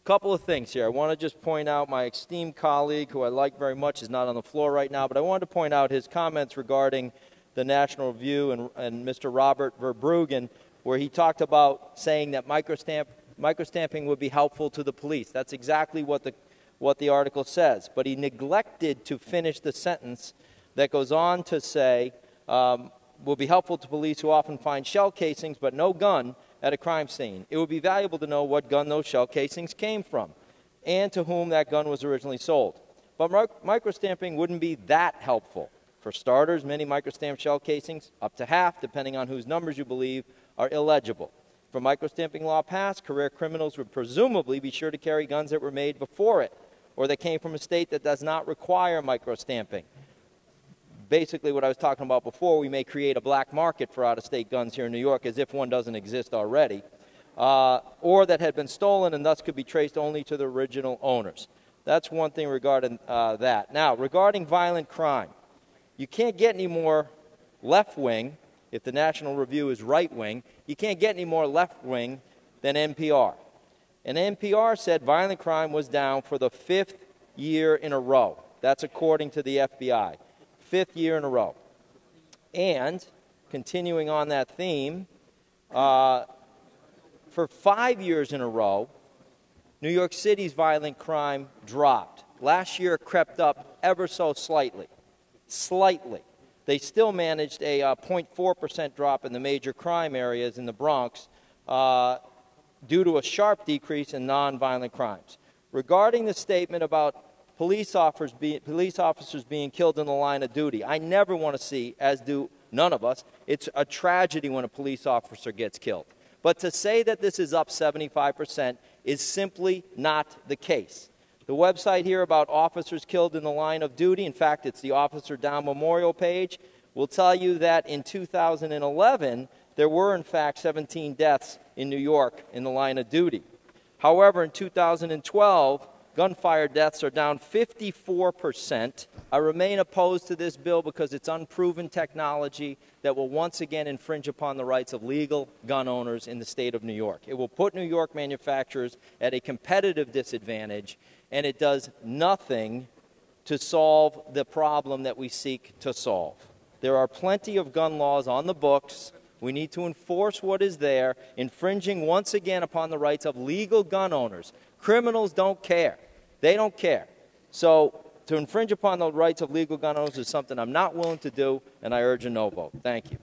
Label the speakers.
Speaker 1: Couple of things here. I want to just point out my esteemed colleague, who I like very much, is not on the floor right now, but I wanted to point out his comments regarding the National Review and Mr. Robert Verbruggen, where he talked about saying that microstamping would be helpful to the police. That's exactly what the article says. But he neglected to finish the sentence that goes on to say, will be helpful to police who often find shell casings but no gun at a crime scene. It would be valuable to know what gun those shell casings came from and to whom that gun was originally sold. But microstamping wouldn't be that helpful. For starters, many microstamped shell casings, up to half, depending on whose numbers you believe, are illegible. If a microstamping law passed, career criminals would presumably be sure to carry guns that were made before it or that came from a state that does not require microstamping. Basically what I was talking about before, we may create a black market for out-of-state guns here in New York as if one doesn't exist already, or that had been stolen and thus could be traced only to the original owners. That's one thing regarding that. Now, regarding violent crime, you can't get any more left-wing, if the National Review is right-wing, you can't get any more left-wing than NPR. And NPR said violent crime was down for the 5th year in a row. That's according to the FBI. 5th year in a row. And, continuing on that theme, for 5 years in a row, New York City's violent crime dropped. Last year it crept up ever so slightly. Slightly. They still managed a 0.4% drop in the major crime areas in the Bronx due to a sharp decrease in nonviolent crimes. Regarding the statement about police officers being killed in the line of duty, I never want to see, as do none of us, it's a tragedy when a police officer gets killed. But to say that this is up 75% is simply not the case. The website here about officers killed in the line of duty, in fact, it's the Officer Down Memorial page, will tell you that in 2011, there were, in fact, 17 deaths in New York in the line of duty. However, in 2012, gunfire deaths are down 54%. I remain opposed to this bill because it's unproven technology that will once again infringe upon the rights of legal gun owners in the state of New York. It will put New York manufacturers at a competitive disadvantage, and it does nothing to solve the problem that we seek to solve. There are plenty of gun laws on the books. We need to enforce what is there, infringing once again upon the rights of legal gun owners. Criminals don't care. They don't care. So to infringe upon the rights of legal gun owners is something I'm not willing to do, and I urge a no vote. Thank you.